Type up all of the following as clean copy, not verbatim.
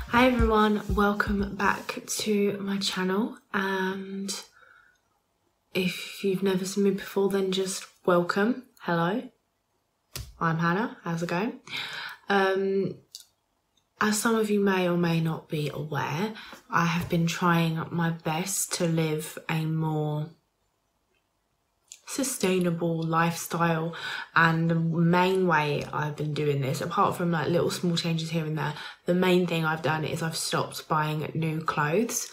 Hi everyone, welcome back to my channel, and if you've never seen me before then just welcome. Hello, I'm Hannah, how's it going? As some of you may or may not be aware, I have been trying my best to live a more sustainable lifestyle, and the main way I've been doing this, apart from like little small changes here and there, the main thing I've done is I've stopped buying new clothes.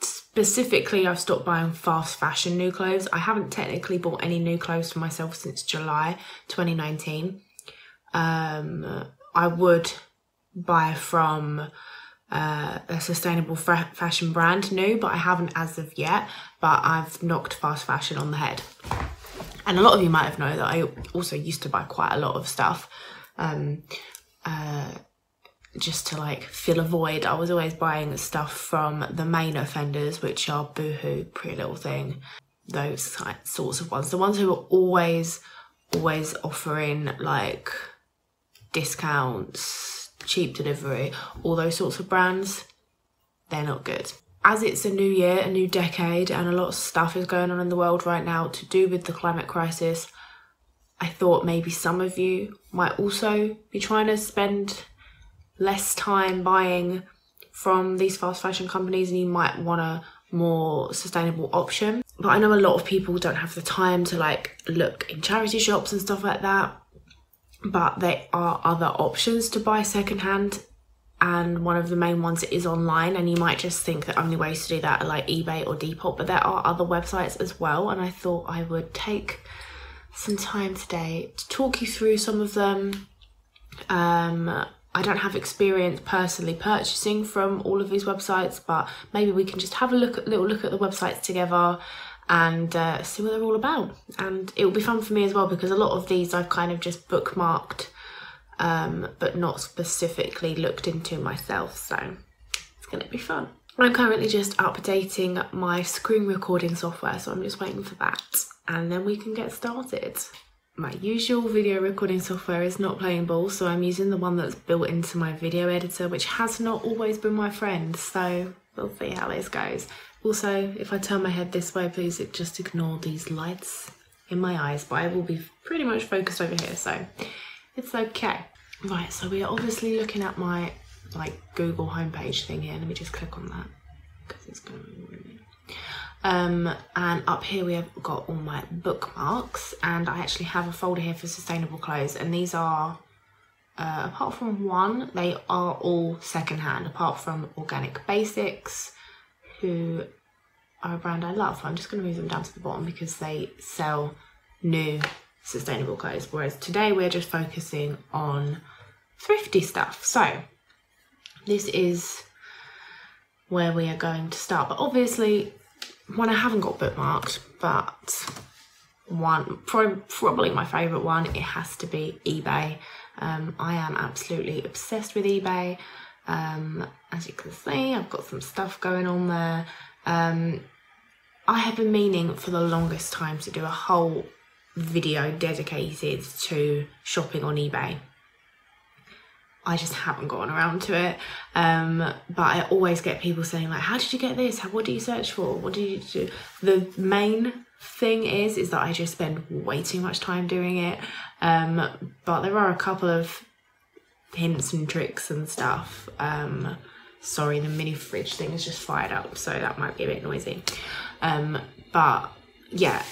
Specifically, I've stopped buying fast fashion new clothes. I haven't technically bought any new clothes for myself since July 2019. I would buy from a sustainable fashion brand new, but I haven't as of yet. But I've knocked fast fashion on the head, and a lot of you might have known that I also used to buy quite a lot of stuff just to like fill a void. I was always buying stuff from the main offenders, which are Boohoo, Pretty Little Thing, those sorts of ones, the ones who are always offering like discounts, cheap delivery, all those sorts of brands. They're not good. As it's a new year, a new decade, and a lot of stuff is going on in the world right now to do with the climate crisis, I thought maybe some of you might also be trying to spend less time buying from these fast fashion companies, and you might want a more sustainable option. But I know a lot of people don't have the time to like look in charity shops and stuff like that, but there are other options to buy secondhand, and one of the main ones is online. And you might just think the only ways to do that are like eBay or Depop, but there are other websites as well, and I thought I would take some time today to talk you through some of them. I don't have experience personally purchasing from all of these websites, but maybe we can just have a little look at the websites together and see what they're all about. And it will be fun for me as well, because a lot of these I've kind of just bookmarked, but not specifically looked into myself, so it's gonna be fun. I'm currently just updating my screen recording software, so I'm just waiting for that, and then we can get started. My usual video recording software is not playing ball, so I'm using the one that's built into my video editor, which has not always been my friend, so we'll see how this goes. Also, if I turn my head this way, please just ignore these lights in my eyes, but I will be pretty much focused over here, so it's okay. Right, so we are obviously looking at my like Google homepage thing here. Let me just click on that because it's going to be really. And up here we have got all my bookmarks, and I actually have a folder here for sustainable clothes, and these are apart from one, they are all secondhand, apart from Organic Basics, who are a brand I love. I'm just going to move them down to the bottom because they sell new sustainable clothes, whereas today we're just focusing on thrifty stuff. So this is where we are going to start, but obviously one I haven't got bookmarked, but one, probably my favourite one, it has to be eBay. I am absolutely obsessed with eBay. As you can see, I've got some stuff going on there. I have been meaning for the longest time to do a whole video dedicated to shopping on eBay. I just haven't gotten around to it, but I always get people saying like, how did you get this? What do you search for? What do you do? The main thing is that I just spend way too much time doing it, but there are a couple of hints and tricks and stuff. Sorry, the mini fridge thing is just fired up, so that might be a bit noisy, but yeah,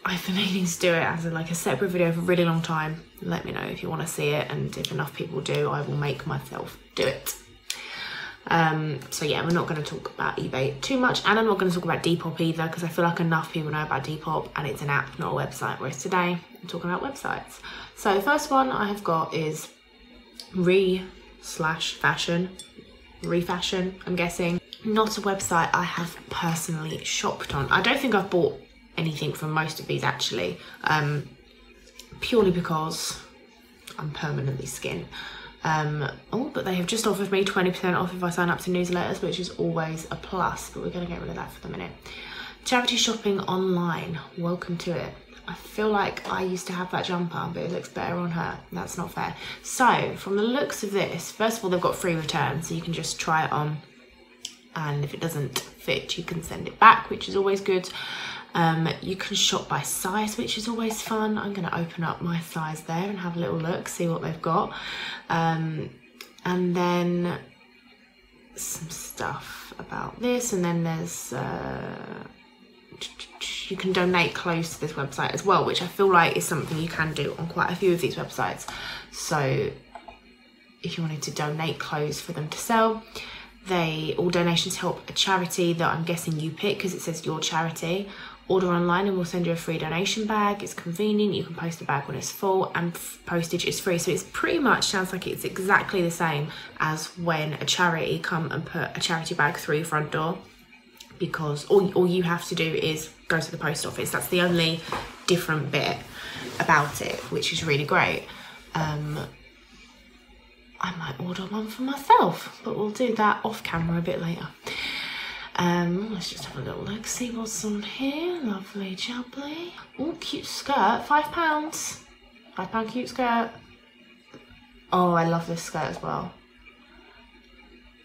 I've been meaning to do it as like a separate video for a really long time. Let me know if you want to see it, and if enough people do, I will make myself do it. So yeah, we're not going to talk about eBay too much, and I'm not going to talk about Depop either, because I feel like enough people know about Depop, and it's an app, not a website, whereas today I'm talking about websites. So the first one I have got is Refashion, I'm guessing. Not a website I have personally shopped on. I don't think I've bought anything from most of these actually, purely because I'm permanently skint. Oh, but they have just offered me 20% off if I sign up to newsletters, which is always a plus, but we're going to get rid of that for the minute. Charity shopping online, welcome to it. I feel like I used to have that jumper, but it looks better on her. That's not fair. So from the looks of this, first of all, they've got free returns, so you can just try it on, and if it doesn't fit, you can send it back, which is always good. You can shop by size, which is always fun. I'm going to open up my size there and have a little look, see what they've got. And then some stuff about this, and then there's you can donate clothes to this website as well, which I feel like is something you can do on quite a few of these websites. So if you wanted to donate clothes for them to sell, all donations help a charity that I'm guessing you pick, because it says your charity. Order online and we'll send you a free donation bag. It's convenient, you can post a bag when it's full, and postage is free. So it's pretty much, sounds like it's exactly the same as when a charity come and put a charity bag through your front door, because all you have to do is go to the post office. That's the only different bit about it, which is really great. I might order one for myself, but we'll do that off camera a bit later. Let's just have a little look, see what's on here. Lovely jubbly. Oh, cute skirt, £5. £5 cute skirt. Oh, I love this skirt as well.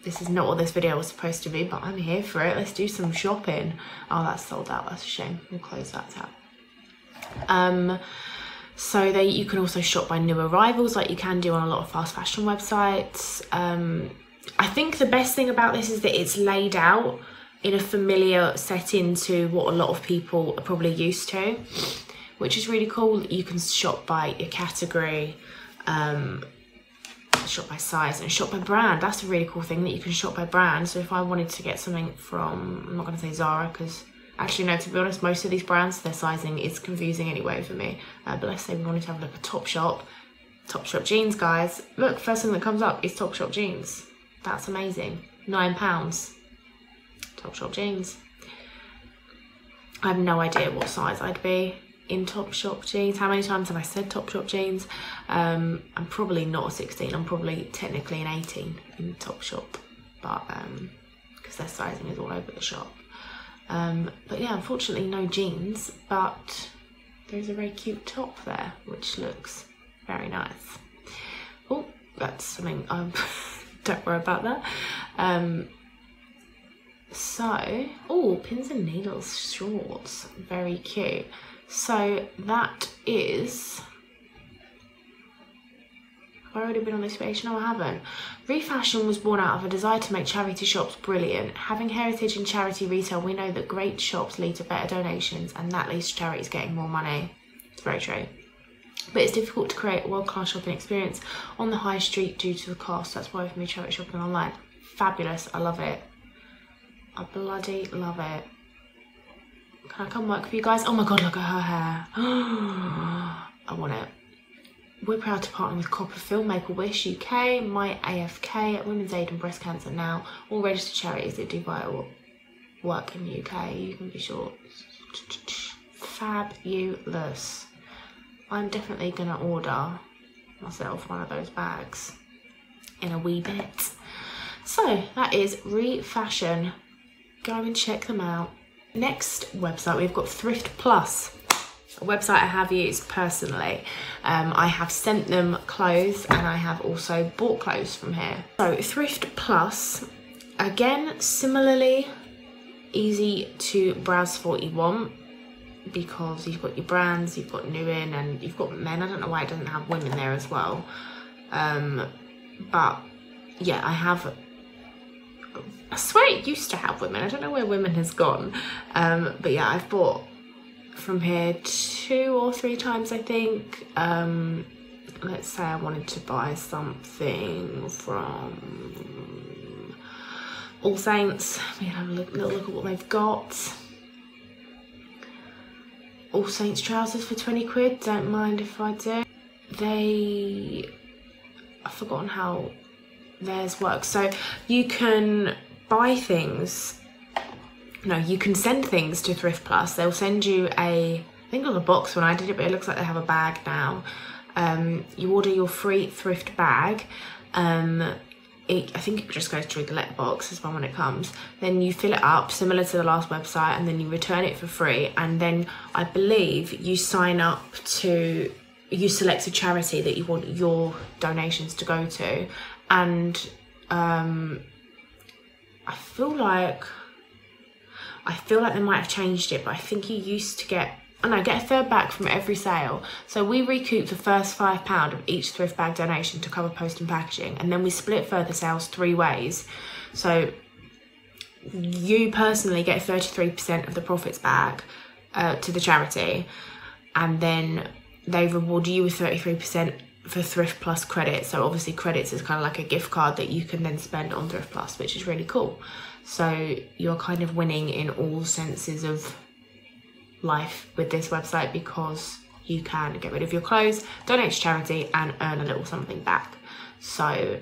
This is not what this video was supposed to be, but I'm here for it. Let's do some shopping. Oh, that's sold out, that's a shame. We'll close that tab. So you can also shop by new arrivals, like you can do on a lot of fast fashion websites. I think the best thing about this is that it's laid out in a familiar setting to what a lot of people are probably used to, which is really cool. You can shop by your category, shop by size, and shop by brand. That's a really cool thing, that you can shop by brand. So if I wanted to get something from, I'm not going to say Zara, because actually no, to be honest, most of these brands, their sizing is confusing anyway for me. But let's say we wanted to have a look at Topshop. Topshop jeans, guys. Look, first thing that comes up is Topshop jeans. That's amazing. £9. Topshop jeans. I have no idea what size I'd be in Topshop jeans. How many times have I said Topshop jeans? I'm probably not a 16. I'm probably technically an 18 in Topshop, but because their sizing is all over the shop. But yeah, unfortunately no jeans, but there's a very cute top there, which looks very nice. Oh, that's something, don't worry about that. Oh, pins and needles shorts, very cute. So that is, have I already been on this page? No, I haven't. Refashion was born out of a desire to make charity shops brilliant. Having heritage in charity retail, we know that great shops lead to better donations, and that leads to charities getting more money. It's very true. But it's difficult to create a world-class shopping experience on the high street due to the cost. That's why for me, charity shopping online. Fabulous, I love it. I bloody love it. Can I come work for you guys? Oh my god, look at her hair. I want it. We're proud to partner with Copperfield, Make-A-Wish UK, My AFK, Women's Aid and Breast Cancer Now, all registered charities that do vital work in the UK. You can be sure. Fabulous. I'm definitely going to order myself one of those bags in a wee bit. So that is Refashion. Go and check them out. Next website, we've got Thrift Plus, a website I have used personally. I have sent them clothes and I have also bought clothes from here. So Thrift Plus, again, similarly easy to browse for what you want, because you've got your brands, you've got new in, and you've got men. I don't know why it doesn't have women there as well. But yeah, I swear it used to have women. I don't know where women has gone. But yeah, I've bought from here 2 or 3 times, I think. Let's say I wanted to buy something from All Saints. We can have a little look at what they've got. All Saints trousers for 20 quid. Don't mind if I do. I've forgotten how theirs works. So you can buy things, no, you can send things to Thrift Plus. They'll send you I think it was a box when I did it, but it looks like they have a bag now. You order your free thrift bag, I think it just goes through the letterbox as well when it comes. Then you fill it up similar to the last website, and then you return it for free. And then I believe you sign up to, you select a charity that you want your donations to go to. And I feel like they might have changed it, but I think you used to get a third back from every sale. So we recouped the first £5 of each thrift bag donation to cover post and packaging, and then we split further sales 3 ways. So you personally get 33% of the profits back to the charity, and then they reward you with 33% for Thrift Plus credits. So obviously credits is kind of like a gift card that you can then spend on Thrift Plus, which is really cool. So you're kind of winning in all senses of life with this website, because you can get rid of your clothes, donate to charity, and earn a little something back. So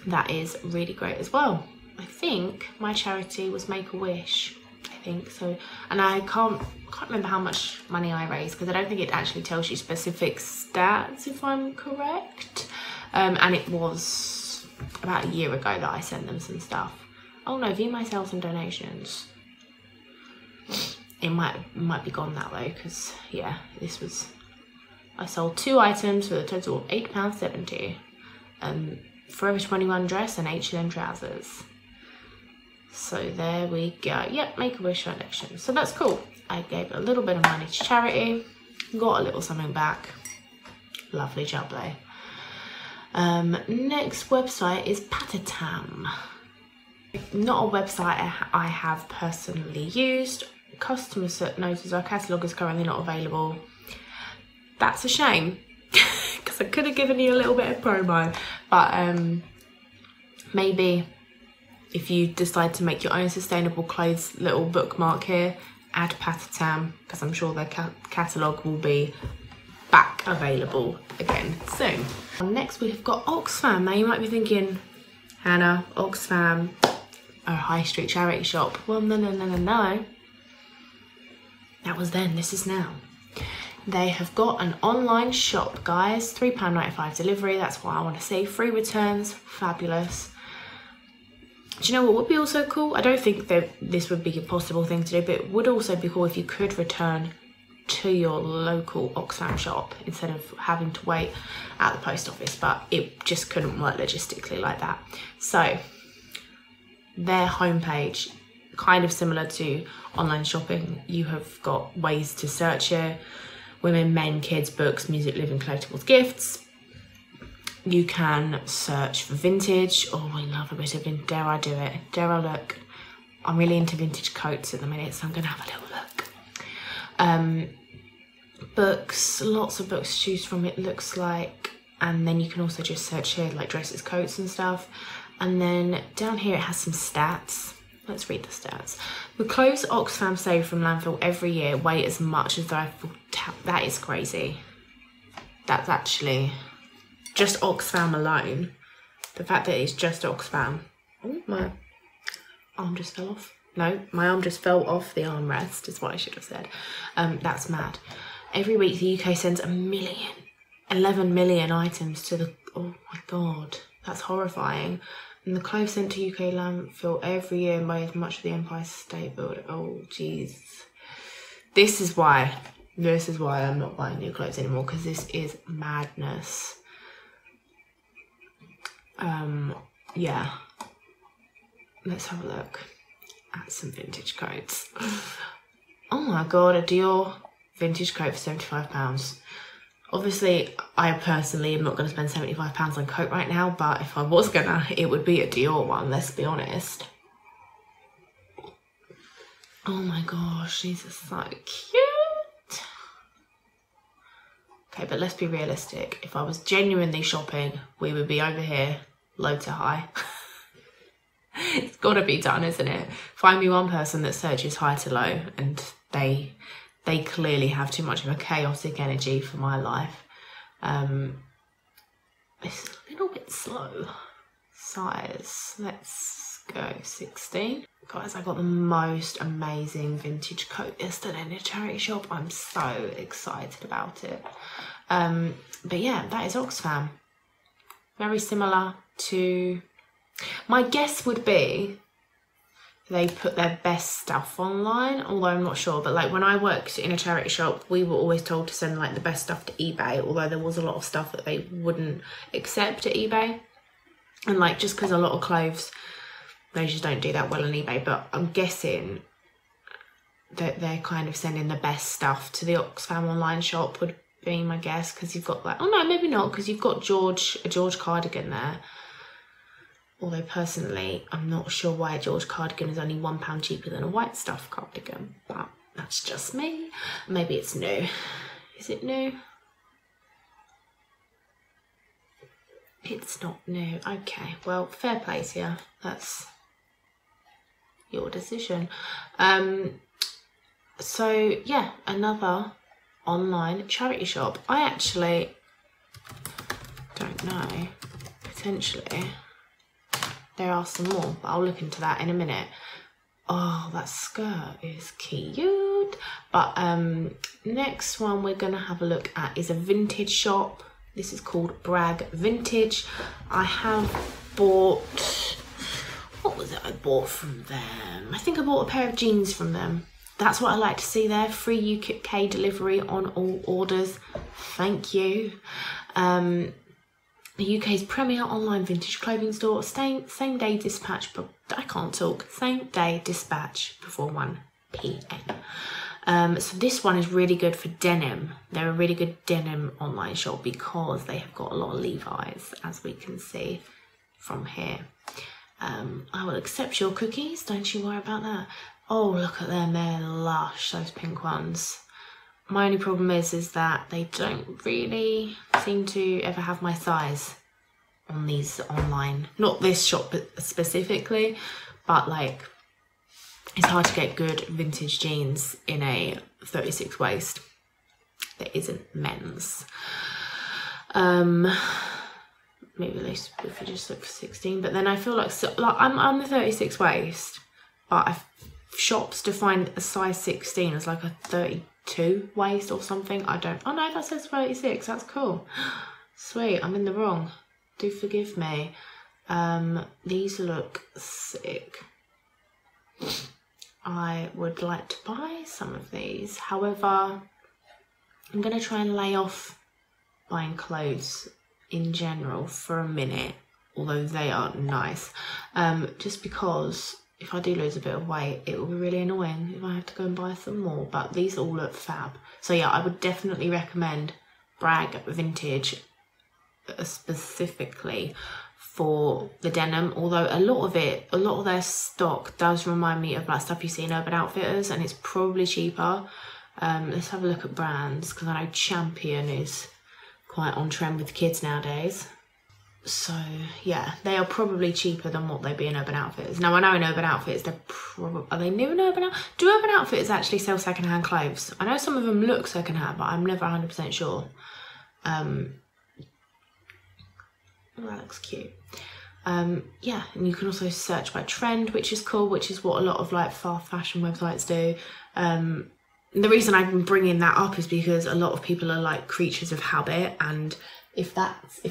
that is really great as well. I think my charity was Make-A-Wish, I think so, and I can't remember how much money I raised, because I don't think it actually tells you specific stats, if I'm correct. And it was about a year ago that I sent them some stuff. Oh no, view my sales and donations. It might be gone now though, because yeah, I sold 2 items for a total of £8.70. Forever 21 dress and H&M trousers. So there we go. Yep, Make-A-Wish Foundation. So that's cool. I gave a little bit of money to charity, got a little something back. Lovely jubbly. Next website is Patatam. Not a website I have personally used. Customer notices our catalogue is currently not available. That's a shame, because I could have given you a little bit of promo. But maybe if you decide to make your own sustainable clothes little bookmark here, add Patatam, because I'm sure their catalogue will be back available again soon. Next we've got Oxfam. Now you might be thinking, Hannah, Oxfam, a high street charity shop. Well, no. That was then, this is now. They have got an online shop, guys. £3.95 delivery, that's what I want to see. Free returns, fabulous. Do you know what would be also cool? I don't think that this would be a possible thing to do, but it would also be cool if you could return to your local Oxfam shop instead of having to wait at the post office, but it just couldn't work logistically like that. So their homepage, kind of similar to online shopping, you have got ways to search here: women, men, kids, books, music, living, collectibles, gifts. You can search for vintage. Oh, I love a bit of vintage. Dare I do it? Dare I look? I'm really into vintage coats at the minute, so I'm gonna have a little look. Books, lots of books to choose from, it looks like. And then you can also just search here like dresses, coats and stuff. And then down here it has some stats. Let's read the stats. The clothes Oxfam save from landfill every year weigh as much as that is crazy. That's actually just Oxfam alone. The fact that it's just Oxfam. Oh, my arm just fell off. No, my arm just fell off the armrest is what I should have said. That's mad. Every week the UK sends 11 million items to the, oh my God, that's horrifying. And the clothes sent to UK landfill every year and weigh as much of the Empire State Building. Oh, jeez. This is why I'm not buying new clothes anymore, because this is madness. Yeah. Let's have a look at some vintage coats. Oh my God, a Dior vintage coat for £75. Obviously, I personally am not going to spend £75 on a coat right now, but if I was gonna, it would be a Dior one, let's be honest. Oh my gosh, these are so cute. Okay, but let's be realistic. If I was genuinely shopping, we would be over here, low to high. It's got to be done, isn't it? Find me one person that searches high to low, and they clearly have too much of a chaotic energy for my life. It's a little bit slow. Size, let's go 16. Guys, I got the most amazing vintage coat yesterday in a charity shop. I'm so excited about it. But yeah, that is Oxfam. Very similar, to... My guess would be they put their best stuff online, although I'm not sure. But like when I worked in a charity shop, we were always told to send like the best stuff to eBay, although there was a lot of stuff that they wouldn't accept at eBay. And like just because a lot of clothes, they just don't do that well on eBay. But I'm guessing that they're kind of sending the best stuff to the Oxfam online shop would be my guess, because you've got like, oh no, maybe not, because you've got a George cardigan there. Although personally, I'm not sure why a George cardigan is only £1 cheaper than a white stuff cardigan, but that's just me. Maybe it's new. Is it new? It's not new. Okay, well, fair play to you. That's your decision. So yeah, another online charity shop. I actually don't know, potentially there are some more, but I'll look into that in a minute. Oh, that skirt is cute. But next one we're gonna have a look at is a vintage shop. This is called Bragg Vintage. I have bought, what was it I bought from them? I think I bought a pair of jeans from them. That's what I like to see there. Free UK delivery on all orders. Thank you. The UK's premier online vintage clothing store. Same day dispatch, but I can't talk. Same day dispatch before 1 PM. So this one is really good for denim. They're a really good denim online shop because they have got a lot of Levi's, as we can see from here. I will accept your cookies, don't you worry about that. Oh, look at them, they're lush, those pink ones. My only problem is that they don't really seem to ever have my size on these online. Not this shop specifically, but like it's hard to get good vintage jeans in a 36 waist that isn't men's. Maybe at least if you just look for 16, but then I feel like, I'm the 36 waist, but I've shops to find a size 16 as like a 32 waist or something. I don't, oh no, that says 36, that's cool. Sweet, I'm in the wrong, do forgive me. These look sick. I would like to buy some of these, however I'm gonna try and lay off buying clothes in general for a minute, although they are nice, just because if I do lose a bit of weight, it will be really annoying if I have to go and buy some more, but these all look fab. So yeah, I would definitely recommend Bragg Vintage, specifically for the denim, although a lot of their stock does remind me of like stuff you see in Urban Outfitters, and it's probably cheaper. Let's have a look at brands, because I know Champion is quite on trend with kids nowadays. So yeah, they are probably cheaper than what they'd be in Urban Outfitters. Now I know in Urban Outfitters they're probably, are they new in Urban Outfitters? Do Urban Outfitters actually sell secondhand clothes? I know some of them look secondhand, but I'm never 100% sure. Oh, that looks cute. Yeah, and you can also search by trend, which is cool, which is what a lot of like fast fashion websites do. The reason I've been bringing that up is because a lot of people are like creatures of habit, and if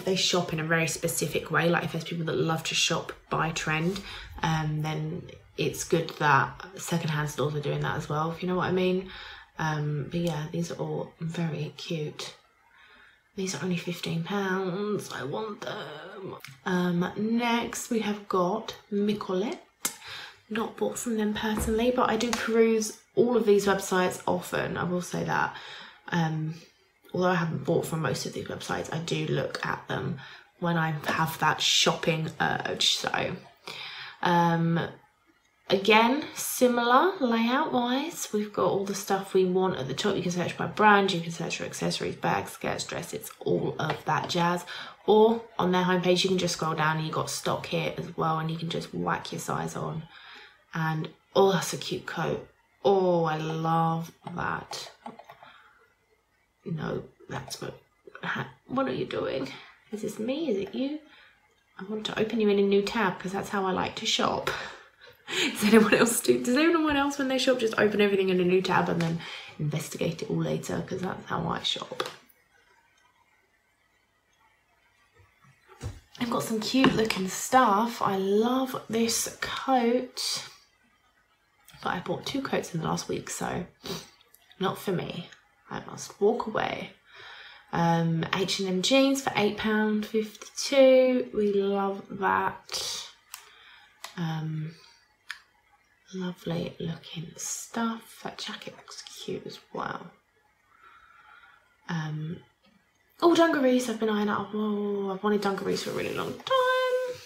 they shop in a very specific way, like if there's people that love to shop by trend, then it's good that secondhand stores are doing that as well, if you know what I mean. But yeah, these are all very cute. These are only £15. I want them. Next we have got Micolette. Not bought from them personally, but I do peruse all of these websites often, I will say that. Although I haven't bought from most of these websites, I do look at them when I have that shopping urge. So again, similar layout wise, we've got all the stuff we want at the top. You can search by brand, you can search for accessories, bags, skirts, dresses, all of that jazz. Or on their homepage you can just scroll down and you've got stock here as well, and you can just whack your size on. And oh, that's a cute coat. Oh, I love that. No, that's what are you doing? Is this me? Is it you? I want to open you in a new tab because that's how I like to shop. Does anyone else when they shop just open everything in a new tab and then investigate it all later? Because that's how I shop. I've got some cute looking stuff. I love this coat. But I bought 2 coats in the last week, so not for me. I must walk away. H&M jeans for £8.52. We love that. Lovely looking stuff. That jacket looks cute as well. Oh, dungarees I've been eyeing up. Oh, I've wanted dungarees for a really long time.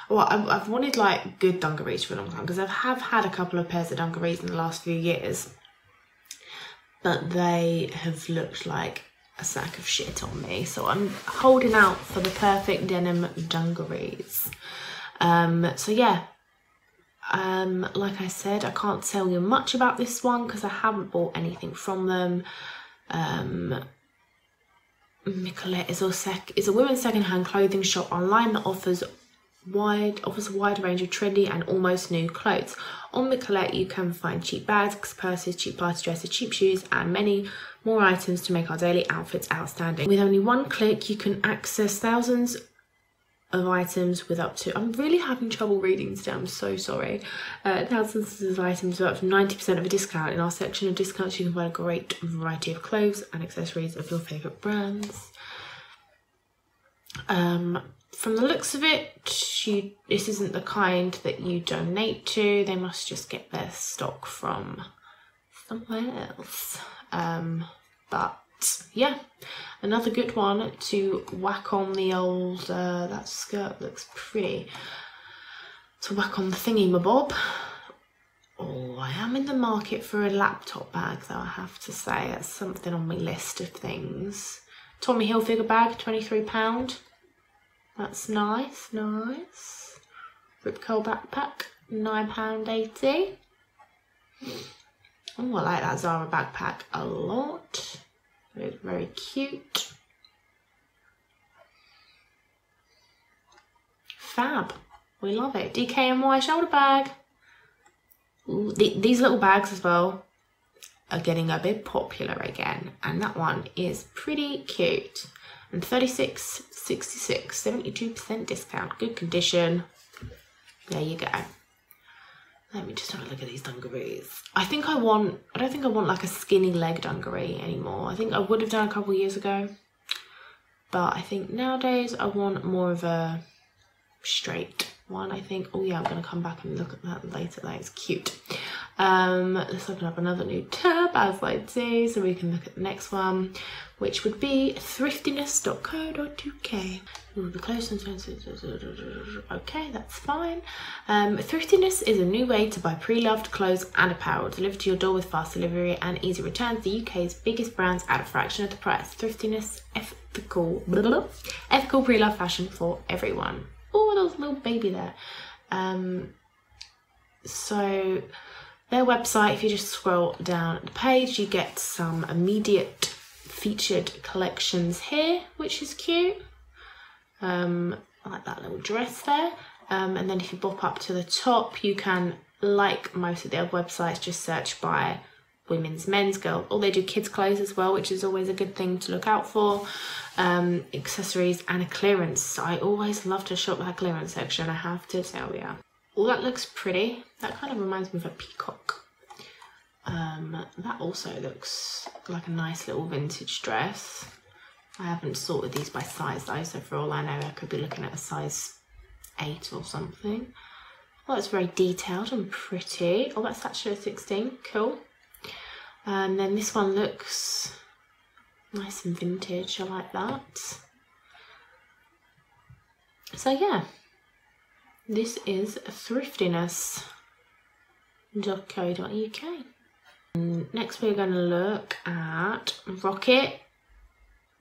Well, I've wanted like good dungarees for a long time because I have had a couple of pairs of dungarees in the last few years, but they have looked like a sack of shit on me. So I'm holding out for the perfect denim dungarees. So yeah, like I said, I can't tell you much about this one because I haven't bought anything from them. Micolette is a women's second-hand clothing shop online that offers a wide range of trendy and almost new clothes. On Micolette you can find cheap bags, purses, cheap party dresses, cheap shoes and many more items to make our daily outfits outstanding. With only one click you can access thousands of items with up to, I'm really having trouble reading today, I'm so sorry. Thousands of items with up to 90% of a discount. In our section of discounts you can find a great variety of clothes and accessories of your favourite brands. From the looks of it, this isn't the kind that you donate to. They must just get their stock from somewhere else. But yeah, another good one to whack on the old, that skirt looks pretty, to whack on the thingy-mabob. Oh, I am in the market for a laptop bag though, I have to say. That's something on my list of things. Tommy Hilfiger bag, £23. That's nice, nice. Rip Curl backpack, £9.80. Oh, I like that Zara backpack a lot. It's very cute. Fab. We love it. DKNY shoulder bag. Ooh, these little bags as well are getting a bit popular again. And that one is pretty cute. And $36.66, 72% discount. Good condition. There you go. Let me just have a look at these dungarees. I don't think I want like a skinny leg dungaree anymore. I think I would have done a couple of years ago. But I think nowadays I want more of a straight one, I think. Oh yeah, I'm going to come back and look at that later. That is cute. Let's open up another new tab as I do so we can look at the next one, which would be thriftiness.co.uk. Ooh, the clothes and okay, that's fine. Thriftiness is a new way to buy pre-loved clothes and apparel delivered to your door with fast delivery and easy returns. The UK's biggest brands at a fraction of the price. Thriftiness, ethical pre-loved fashion for everyone. Oh, there's a little baby there. So their website, if you just scroll down the page, you get some immediate featured collections here, which is cute. I like that little dress there. And then if you bop up to the top, you can, like most of their websites, just search by women's, men's, girls. Or they do kids' clothes as well, which is always a good thing to look out for. Accessories and a clearance. I always love to shop that clearance section, I have to tell you. Oh, that looks pretty. That kind of reminds me of a peacock. That also looks like a nice little vintage dress. I haven't sorted these by size though, so for all I know I could be looking at a size 8 or something. Well, it's very detailed and pretty. Oh, that's actually a 16, cool. And then this one looks nice and vintage, I like that. So yeah, this is thriftiness.co.uk. Next we're going to look at Rocket,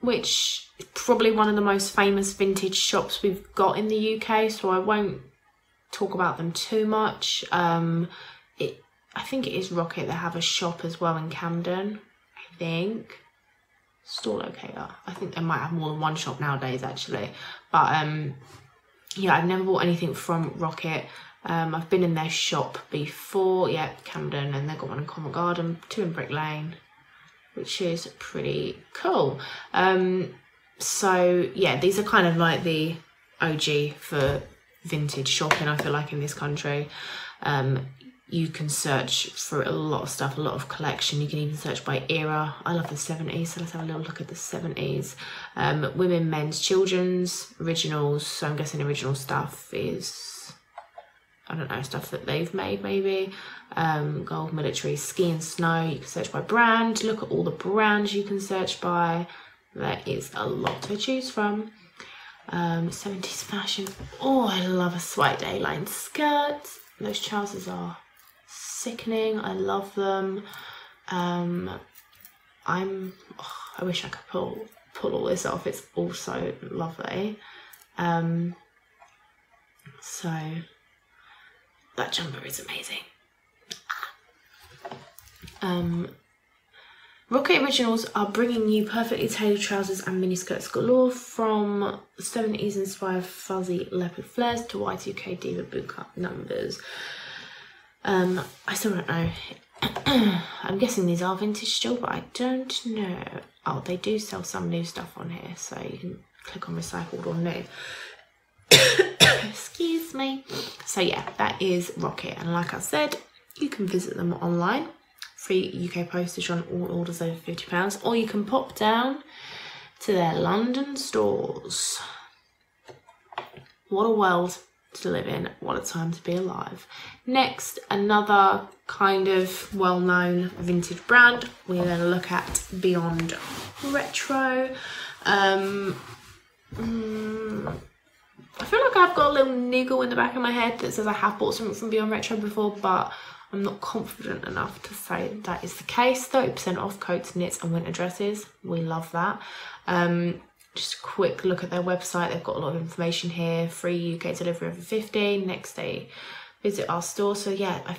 which is probably one of the most famous vintage shops we've got in the UK, so I won't talk about them too much. I think it is Rocket that have a shop as well in Camden, I think. Store locator. I think they might have more than one shop nowadays actually. But yeah, I've never bought anything from Rocket. I've been in their shop before, yeah, Camden, and they've got one in Covent Garden, 2 in Brick Lane, which is pretty cool. So yeah, these are kind of like the OG for vintage shopping, I feel like, in this country. You can search for a lot of stuff, a lot of collection. You can even search by era. I love the 70s, so let's have a little look at the 70s. Women, men's, children's, originals. So I'm guessing original stuff is, I don't know, stuff that they've made maybe. Gold, military, ski and snow. You can search by brand. Look at all the brands you can search by. There is a lot to choose from. 70s fashion. Oh, I love a slight A-line skirt. Those trousers are sickening. I love them. I wish I could pull all this off. It's also lovely. So that jumper is amazing. Rocket Originals are bringing you perfectly tailored trousers and miniskirts galore, from 70s inspired fuzzy leopard flares to Y2K diva bootcut numbers. I still don't know. I'm guessing these are vintage still, but I don't know. Oh, they do sell some new stuff on here, so you can click on recycled or new. Excuse me. So yeah, that is Rocket, and like I said, you can visit them online. Free UK postage on all orders over £50, or you can pop down to their London stores. What a world to live in, what a time to be alive. Next, another kind of well-known vintage brand. We're going to look at Beyond Retro. I feel like I've got a little niggle in the back of my head that says I have bought something from Beyond Retro before, but I'm not confident enough to say that is the case. 30% off coats, knits and winter dresses. We love that. Just a quick look at their website. They've got a lot of information here. Free UK delivery over 15. Next day, visit our store. So yeah, I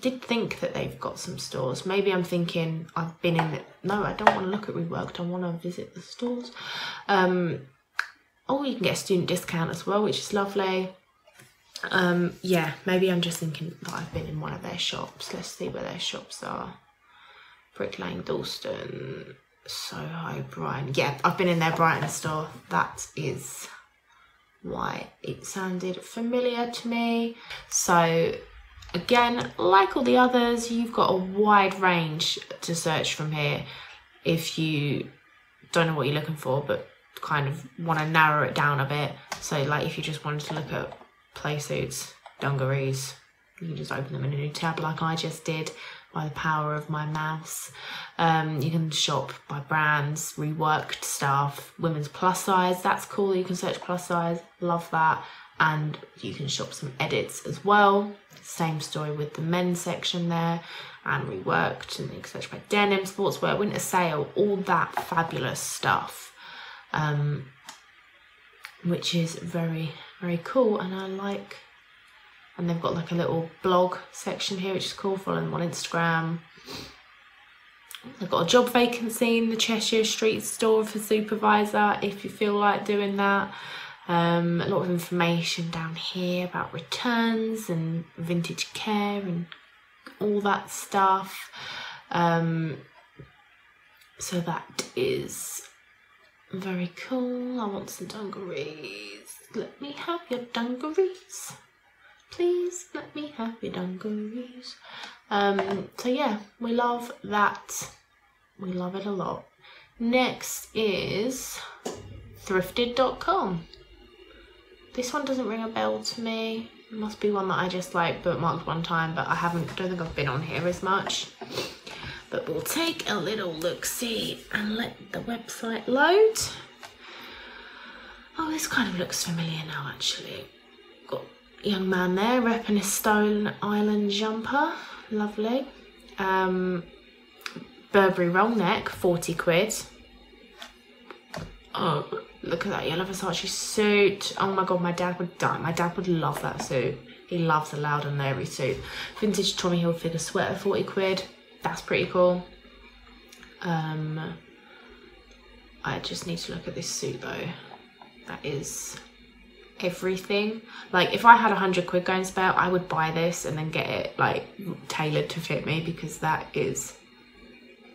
did think that they've got some stores. Maybe I'm thinking I've been in it. No, I don't want to look at Reworked. I want to visit the stores. Oh, you can get a student discount as well, which is lovely. Yeah, maybe I'm just thinking that I've been in one of their shops. Let's see where their shops are. Brick Lane, Dalston, Soho, Brighton. Yeah, I've been in their Brighton store. That is why it sounded familiar to me. So again, like all the others, you've got a wide range to search from here if you don't know what you're looking for, but kind of want to narrow it down a bit. So like if you just wanted to look at play suits, dungarees, you can just open them in a new tab like I just did by the power of my mouse. You can shop by brands, reworked stuff, women's plus size, that's cool. You can search plus size, love that. And you can shop some edits as well. Same story with the men's section there, and reworked, and you can search by denim, sportswear, winter sale, all that fabulous stuff. Which is very, very cool, and I like. And they've got like a little blog section here, which is cool. Follow them on Instagram. They've got a job vacancy in the Cheshire Street store for supervisor if you feel like doing that. A lot of information down here about returns and vintage care and all that stuff. So that is very cool. I want some dungarees. Let me have your dungarees. Please let me have your dungarees. So yeah, we love that. We love it a lot. Next is thrifted.com. This one doesn't ring a bell to me. It must be one that I just like bookmarked one time, but don't think I've been on here as much. But we'll take a little look-see and let the website load. Oh, this kind of looks familiar now, actually. Got a young man there repping a Stone Island jumper. Lovely. Burberry roll neck, 40 quid. Oh, look at that yellow Versace suit. Oh my god, my dad would die. My dad would love that suit. He loves a loud and airy suit. Vintage Tommy Hilfiger sweater, 40 quid. That's pretty cool. I just need to look at this suit though. That is everything. Like if I had 100 quid going spare, I would buy this and then get it like tailored to fit me, because that is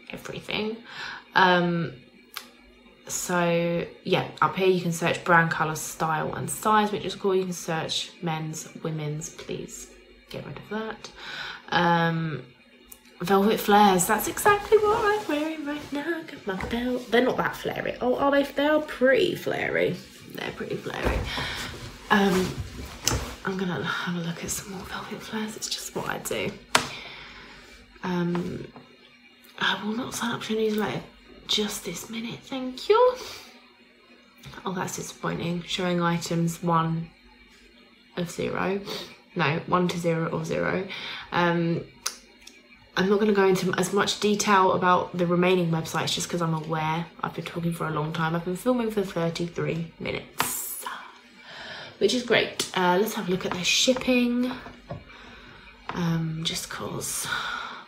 everything. So yeah, up here you can search brand, colour, style and size, which is cool. You can search men's, women's, please get rid of that. Velvet flares, that's exactly what I'm wearing right now. Got my belt. They're not that flary. Oh, are they? They're pretty flary. They're pretty flary. I'm gonna have a look at some more velvet flares. It's just what I do. I will not sign up to a newsletter just this minute, thank you. Oh, that's disappointing. Showing items 1 of 0. No, 1 to 0 or 0. I'm not going to go into as much detail about the remaining websites just because I'm aware I've been talking for a long time. I've been filming for 33 minutes, which is great. Let's have a look at their shipping, just cause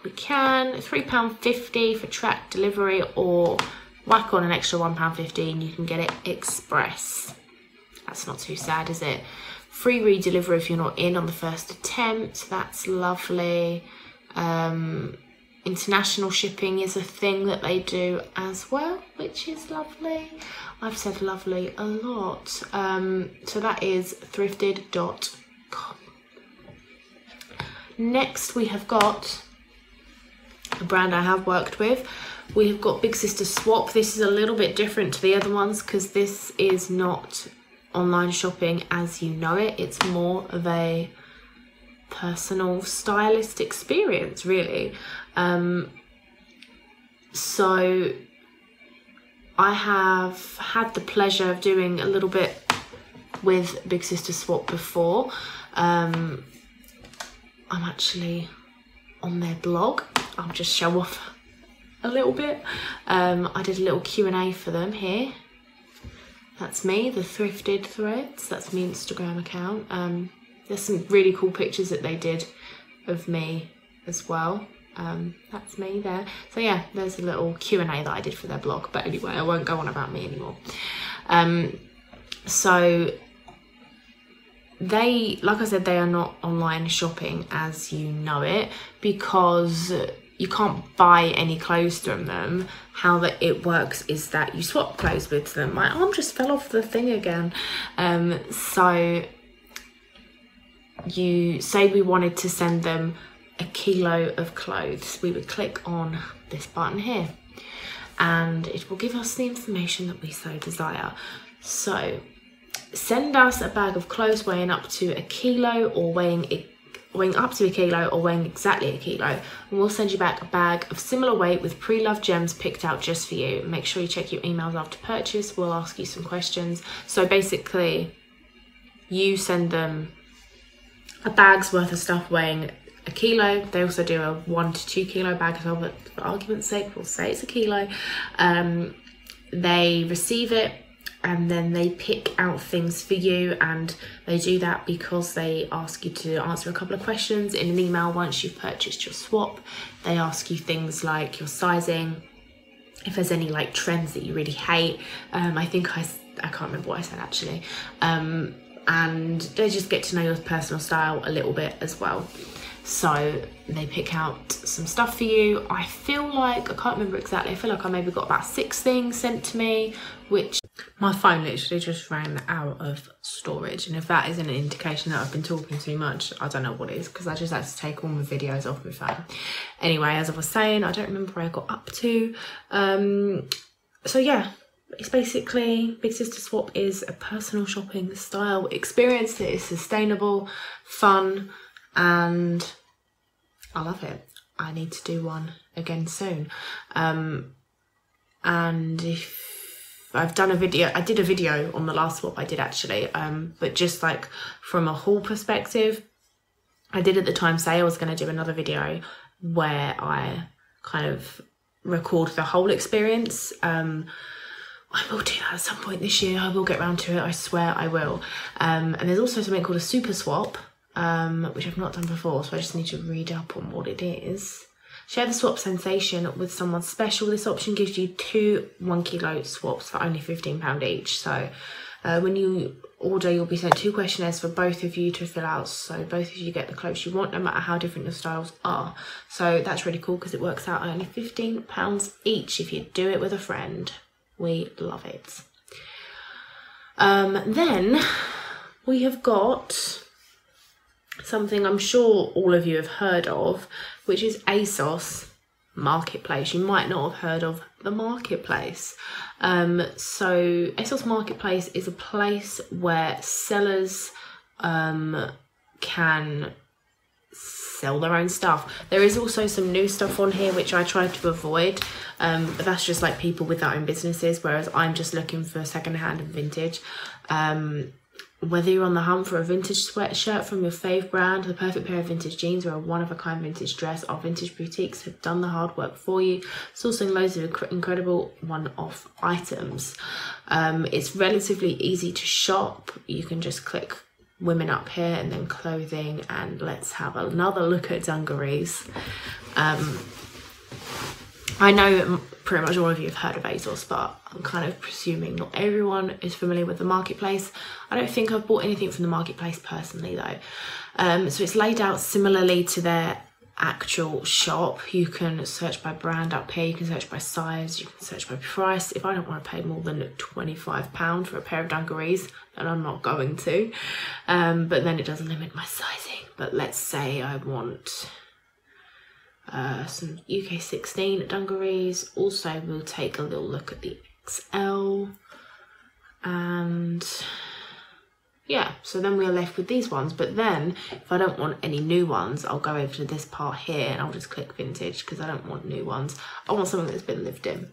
we can. £3.50 for tracked delivery, or whack on an extra £1.15, you can get it express. That's not too sad, is it? Free re-delivery if you're not in on the first attempt. That's lovely. International shipping is a thing that they do as well, which is lovely. I've said lovely a lot. So that is thrifted.com. Next we have got a brand I have worked with. We have got Big Sister Swap. This is a little bit different to the other ones because this is not online shopping as you know it. It's more of a personal stylist experience, really. So I have had the pleasure of doing a little bit with Big Sister Swap before. I'm actually on their blog. I'll just show off a little bit. I did a little Q&A for them here. That's me, the Thrifted Threads. That's my Instagram account. There's some really cool pictures that they did of me as well. That's me there. So yeah, there's a little Q&A that I did for their blog. But anyway, I won't go on about me anymore. So they, like I said, they are not online shopping as you know it, because you can't buy any clothes from them. How that it works is that you swap clothes with them. My arm just fell off the thing again. So you say we wanted to send them a kilo of clothes. We would click on this button here and it will give us the information that we so desire. So send us a bag of clothes weighing up to a kilo, or weighing up to a kilo, or weighing exactly a kilo, and we'll send you back a bag of similar weight with pre-loved gems picked out just for you. Make sure you check your emails after purchase. We'll ask you some questions. So basically you send them a bag's worth of stuff weighing a kilo. They also do a 1 to 2 kilo bag as well, but for argument's sake we'll say it's a kilo. They receive it and then they pick out things for you, and they do that because they ask you to answer a couple of questions in an email once you've purchased your swap. They ask you things like your sizing, if there's any like trends that you really hate. I think I can't remember what I said actually. And they just get to know your personal style a little bit as well. So they pick out some stuff for you. I feel like, I can't remember exactly, I feel like I maybe got about 6 things sent to me, which my phone literally just ran out of storage. And if that isn't an indication that I've been talking too much, I don't know what is, because I just had to take all my videos off my phone. Anyway, as I was saying, I don't remember where I got up to. So yeah, it's basically, Big Sister Swap is a personal shopping style experience that is sustainable, fun, and I love it. I need to do one again soon. And if I've done a video, I did a video on the last swap I did actually, but just like from a haul perspective, I did at the time say I was going to do another video where I kind of record the whole experience. I will do that at some point this year. I will get around to it, I swear I will. And there's also something called a super swap, which I've not done before, so I just need to read up on what it is. Share the swap sensation with someone special. This option gives you 2 1 kilo swaps for only £15 each. So when you order, you'll be sent 2 questionnaires for both of you to fill out, so both of you get the clothes you want, no matter how different your styles are. So that's really cool because it works out only £15 each if you do it with a friend. We love it. Then we have got something I'm sure all of you have heard of, which is ASOS Marketplace. You might not have heard of the Marketplace. So ASOS Marketplace is a place where sellers can sell their own stuff. There is also some new stuff on here which I try to avoid, but that's just like people with their own businesses, whereas I'm just looking for secondhand and vintage. Whether you're on the hunt for a vintage sweatshirt from your fave brand, the perfect pair of vintage jeans, or a one-of-a-kind vintage dress, our vintage boutiques have done the hard work for you, sourcing loads of incredible one-off items. It's relatively easy to shop. You can just click women up here and then clothing, and let's have another look at dungarees. I know pretty much all of you have heard of ASOS, but I'm kind of presuming not everyone is familiar with the Marketplace. I don't think I've bought anything from the Marketplace personally though. So it's laid out similarly to their actual shop. You can search by brand up here, you can search by size, you can search by price. If I don't want to pay more than £25 for a pair of dungarees, then I'm not going to. But then it doesn't limit my sizing. But let's say I want some UK 16 dungarees. Also, we'll take a little look at the XL, and yeah, so then we're left with these ones. But then if I don't want any new ones, I'll go over to this part here and I'll just click vintage, because I don't want new ones. I want something that's been lived in.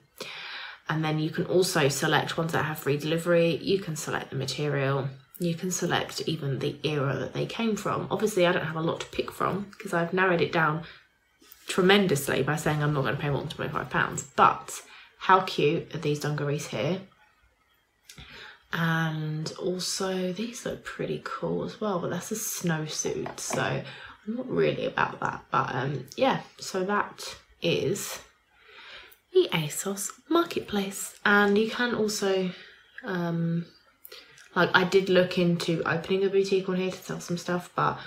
And then you can also select ones that have free delivery. You can select the material. You can select even the era that they came from. Obviously, I don't have a lot to pick from because I've narrowed it down tremendously by saying I'm not going to pay more than £25. But how cute are these dungarees here? And also these look pretty cool as well, but that's a snowsuit, so I'm not really about that. But yeah, so that is the ASOS Marketplace. And you can also like, I did look into opening a boutique on here to sell some stuff, but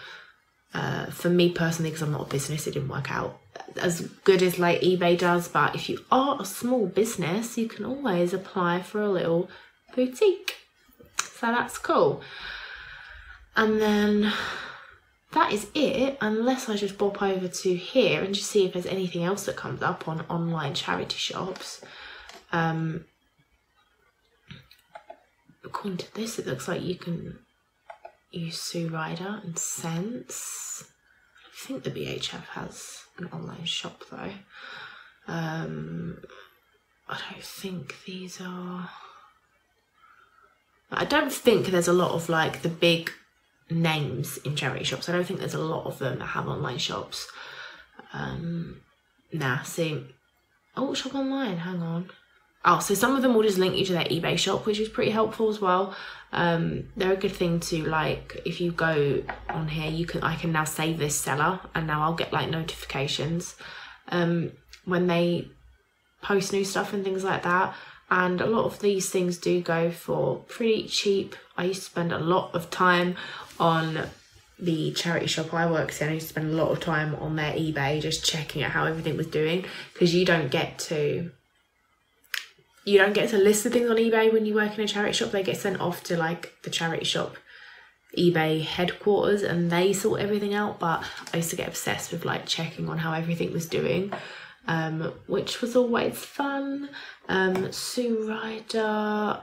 for me personally, because I'm not a business, it didn't work out as good as like eBay does. But if you are a small business, you can always apply for a little boutique, so that's cool. And then that is it, unless I just bop over to here and just see if there's anything else that comes up on online charity shops. According to this, it looks like you can use Sue Ryder and Sense. I think the BHF has an online shop though. I don't think these are... I don't think there's a lot of like the big names in charity shops. I don't think there's a lot of them that have online shops. Nah, see. Oh, shop online, hang on. Oh, so some of them will just link you to their eBay shop, which is pretty helpful as well. They're a good thing to, like, if you go on here, I can now save this seller, and now I'll get like notifications when they post new stuff and things like that. And a lot of these things do go for pretty cheap. I used to spend a lot of time on the charity shop I worked in. I used to spend a lot of time on their eBay just checking out how everything was doing, because you don't get to list the things on eBay when you work in a charity shop. They get sent off to like the charity shop eBay headquarters and they sort everything out. But I used to get obsessed with like checking on how everything was doing, which was always fun. Sue Ryder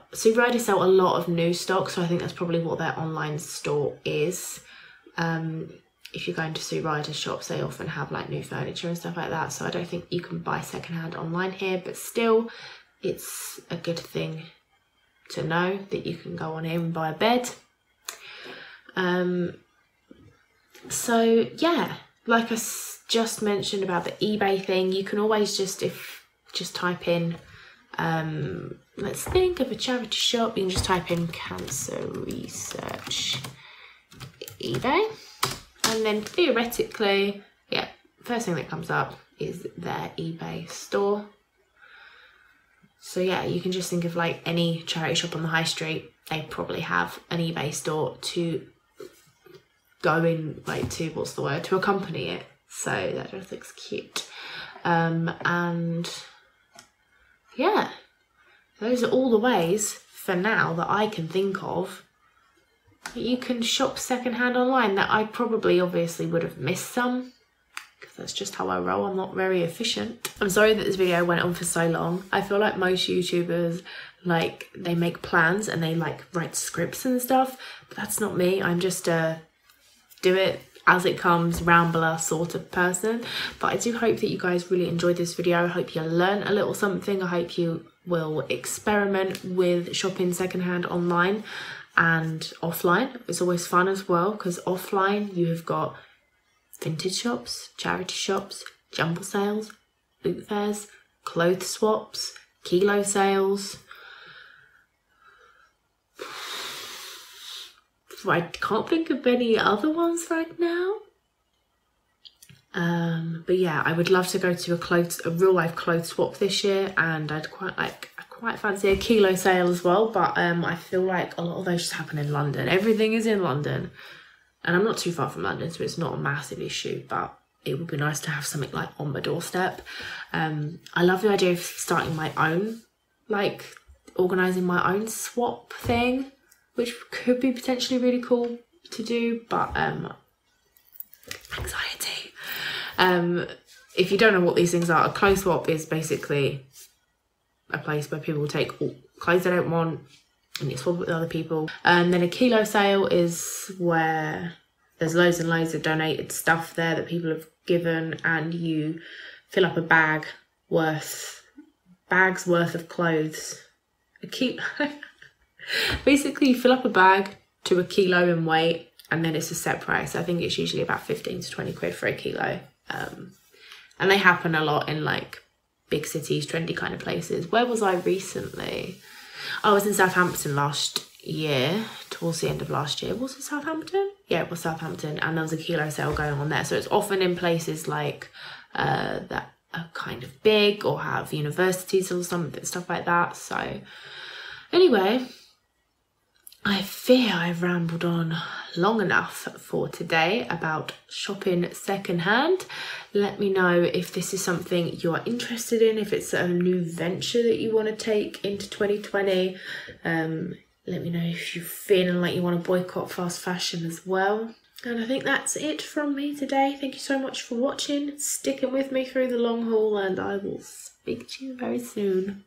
sell a lot of new stock, so I think that's probably what their online store is. If you're going to Sue Ryder shops, they often have like new furniture and stuff like that, so I don't think you can buy secondhand online here, but still it's a good thing to know that you can go on here and buy a bed. So yeah, like I just mentioned about the eBay thing, you can always just type in, let's think of a charity shop. You can just type in cancer research eBay, and then theoretically, yeah, first thing that comes up is their eBay store. So yeah, you can just think of like any charity shop on the high street, they probably have an eBay store to go in, like to accompany it. So that just looks cute. And yeah, Those are all the ways, for now, that I can think of that you can shop secondhand online. That I probably obviously would have missed some, because that's just how I roll. I'm not very efficient. I'm sorry that this video went on for so long. I feel like most YouTubers, like, they make plans and they like write scripts and stuff, but that's not me. I'm just a do it as it comes, rambler sort of person. But I do hope that you guys really enjoyed this video. I hope you learned a little something. I hope you will experiment with shopping secondhand online and offline. It's always fun as well, because offline you have got vintage shops, charity shops, jumble sales, boot fairs, clothes swaps, kilo sales. I can't think of any other ones right now. But yeah, I would love to go to a real life clothes swap this year, and I quite fancy a kilo sale as well. But I feel like a lot of those just happen in London. Everything is in London, and I'm not too far from London, so it's not a massive issue. But it would be nice to have something like on my doorstep. I love the idea of starting my own, like organising my own swap thing, which could be potentially really cool to do, but anxiety. If you don't know what these things are, a clothes swap is basically a place where people take all clothes they don't want and you swap it with other people. And then a kilo sale is where there's loads and loads of donated stuff there that people have given, and you fill up a bag's worth of clothes. Basically, you fill up a bag to a kilo in weight, and then it's a set price. I think it's usually about 15 to 20 quid for a kilo. And they happen a lot in like big cities, trendy kind of places. Where was I recently? I was in Southampton last year, towards the end of last year. Was it Southampton? Yeah, it was Southampton, and there was a kilo sale going on there. So it's often in places like that are kind of big or have universities or something, stuff like that. So anyway, I fear I've rambled on long enough for today about shopping secondhand. Let me know if this is something you are interested in, if it's a new venture that you want to take into 2020. Let me know if you're feeling like you want to boycott fast fashion as well. And I think that's it from me today. Thank you so much for watching, sticking with me through the long haul, and I will speak to you very soon.